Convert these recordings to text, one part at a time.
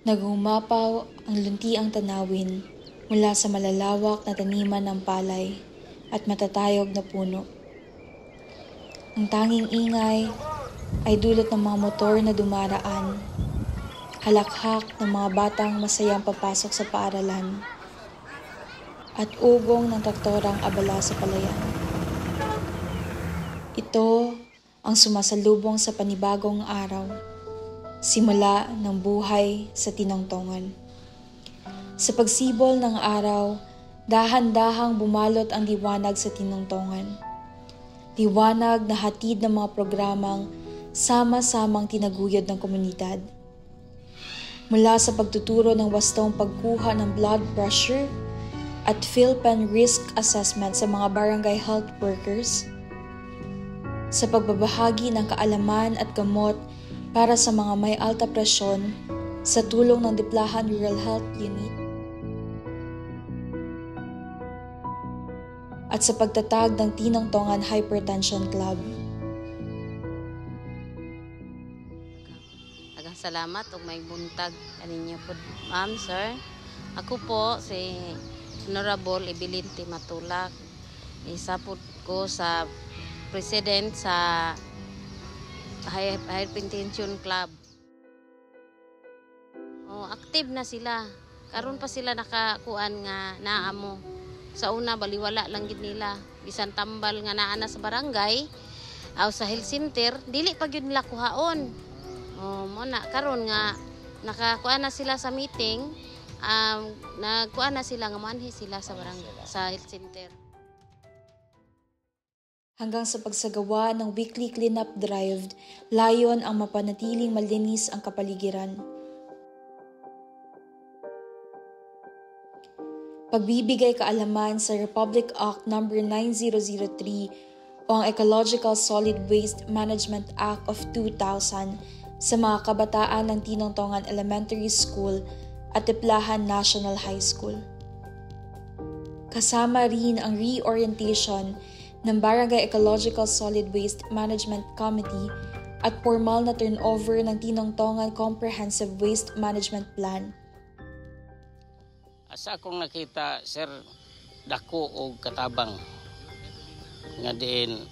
Naghumapaw ang luntiang tanawin mula sa malalawak na taniman ng palay at matatayog na puno. Ang tanging ingay ay dulot ng mga motor na dumaraan, halakhak ng mga batang masayang papasok sa paaralan, at ugong ng traktorang abala sa palayan. Ito ang sumasalubong sa panibagong araw, simula ng buhay sa Tinongtongan. Sa pagsibol ng araw, dahan-dahang bumalot ang liwanag sa Tinongtongan. Liwanag na hatid ng mga programang sama-samang tinaguyod ng komunidad. Mula sa pagtuturo ng wastong pagkuha ng blood pressure at PhilPen risk assessment sa mga barangay health workers, sa pagbabahagi ng kaalaman at gamot para sa mga may alta presyon sa tulong ng Diplahan Rural Health Unit, at sa pagtatag ng Tinongtongan Hypertension Club. Salamat ug may buntag kaninyo po, ma'am, sir. Ako po si Honorable Ebelinti Matulak. Isa po ko sa president sa Hypertension Club. Active na sila. Karon pa sila nakakuan nga naamo. Sa una baliwala lang gid nila. Bisan tambal nga naa na sa barangay aw sa health center, dili pa gyud nila kuhaon. Muna karon nga nakakuha na sila sa meeting, nagkuha na sila nga manhi sila sa barangay, sa health center. Hanggang sa pagsagawa ng weekly cleanup drive, layon ang mapanatiling malinis ang kapaligiran. Pagbibigay kaalaman sa Republic Act No. 9003 o ang Ecological Solid Waste Management Act of 2000 sa mga kabataan ng Tinongtongan Elementary School at Diplahan National High School. Kasama rin ang reorientation ng Barangay Ecological Solid Waste Management Committee at formal na turnover ng Tinongtongan Comprehensive Waste Management Plan. Asa akong nakita, sir, dako o katabang nga din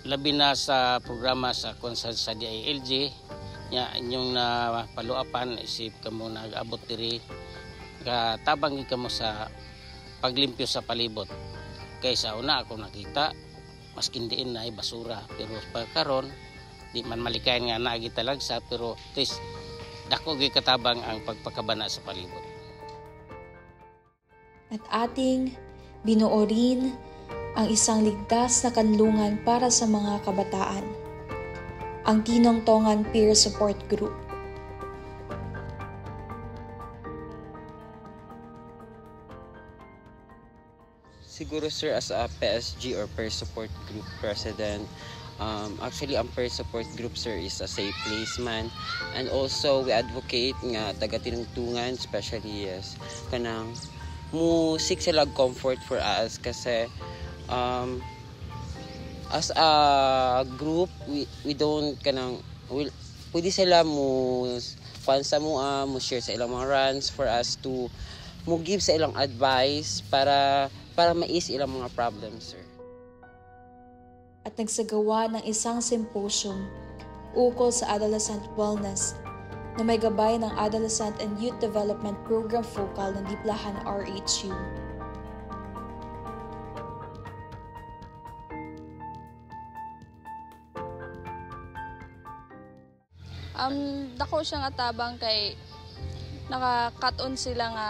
labi na sa programa sa konsal sa DILG nya inyong napaluapan isip kamo nag-abot diri katabang kamo sa paglimpyo sa palibot. Kaysa una ako nakita maskin diin na ay basura, pero pagkaron di man malikayan nga naagi talagsa, pero at least dako gyud katabang ang pagpakabana sa palibot. At ating binuo rin ang isang ligtas na kanlungan para sa mga kabataan, ang Tinongtongan Peer Support Group. Siguro, sir, as a PSG or Peer Support Group President, actually ang Peer Support Group, sir, is a safe place man, and also we advocate nga taga-tinungtungan, especially kanang mo seek sila comfort for us kasi as a group we don't kanang pwede sila mo pansa mo share sa ilang mga runs for us to mo give sa ilang advice para mais ilang mga problems, sir. At nagsagawa ng isang symposium ukol sa adolescent wellness na may gabay ng Adolescent and Youth Development Program Focal ng Diplahan RHU. Dako siya nga tabang kay naka-cut-on sila nga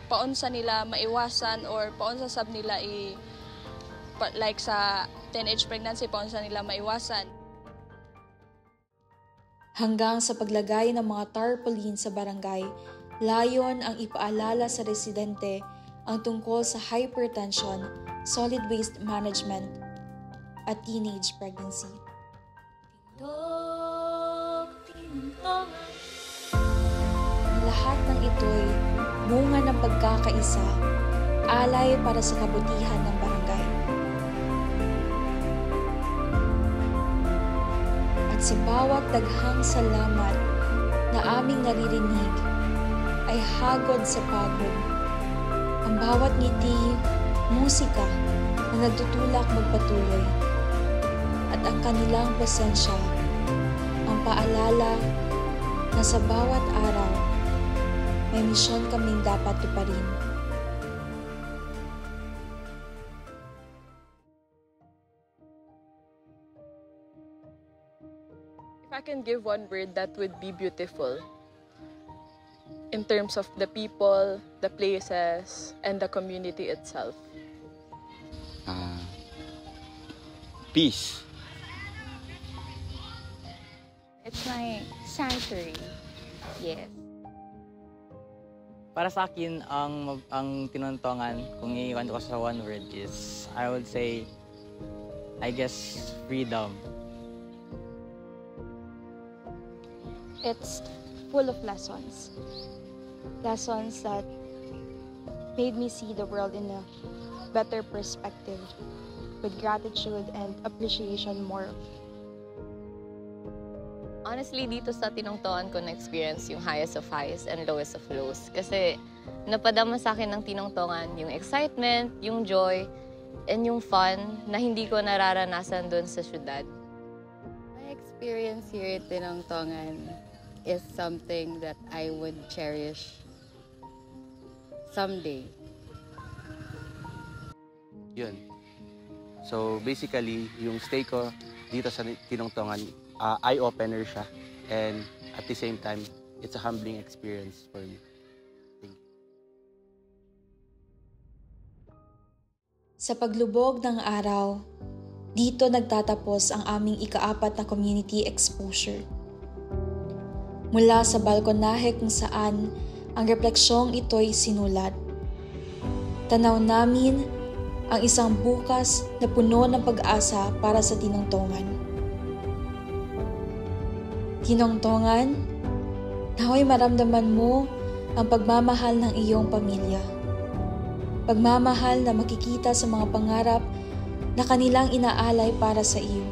paunsa nila maiwasan or paunsa sab nila like sa teenage pregnancy paunsa nila maiwasan. Hanggang sa paglagay ng mga tarpaulin sa barangay, layon ang ipaalala sa residente ang tungkol sa hypertension, solid waste management, at teenage pregnancy. Ang lahat ng ito'y bunga ng pagkakaisa, alay para sa kabutihan ng barangay. At sa bawat daghang salamat, na aming naririnig ay hagod sa pagod. Ang bawat ngiti, musika na nagtutulak magpatuloy. At ang kanilang presensya, ang paalala na sa bawat araw, may misyon kaming dapat tuparin. If I can give one word, that would be beautiful. In terms of the people, the places, and the community itself. Peace. It's my sanctuary. Yes. Para sa akin, ang tinuntongan, kung iiwan ko sa one word is, I would say, I guess, freedom. It's full of lessons. Lessons that made me see the world in a better perspective, with gratitude and appreciation more. Honestly, dito sa tinungtongan ko na-experience yung highest of highs and lowest of lows. Kasi napadama sa akin ng tinungtongan yung excitement, yung joy, and yung fun na hindi ko nararanasan doon sa syudad. My experience here at Tinongtongan is something that I would cherish someday. Yun. So basically, yung stay ko dito sa Tinongtongan, eye-opener siya. And at the same time, it's a humbling experience for me. Thank you. Sa paglubog ng araw, dito nagtatapos ang aming ika-4 na community exposure. Mula sa balkonahe kung saan ang refleksyong ito'y sinulat. Tanaw namin ang isang bukas na puno ng pag-asa para sa Tinongtongan. Tinongtongan, naway maramdaman mo ang pagmamahal ng iyong pamilya. Pagmamahal na makikita sa mga pangarap na kanilang inaalay para sa iyo.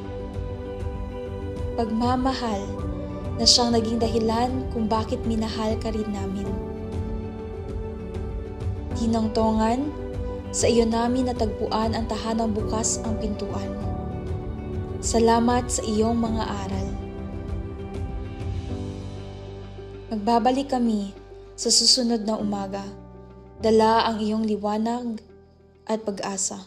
Pagmamahal na siyang naging dahilan kung bakit minahal ka rin namin. Tinongtongan, sa iyo namin natagpuan ang tahanang bukas ang pintuan. Salamat sa iyong mga aral. Magbabalik kami sa susunod na umaga. Dala ang iyong liwanag at pag-asa.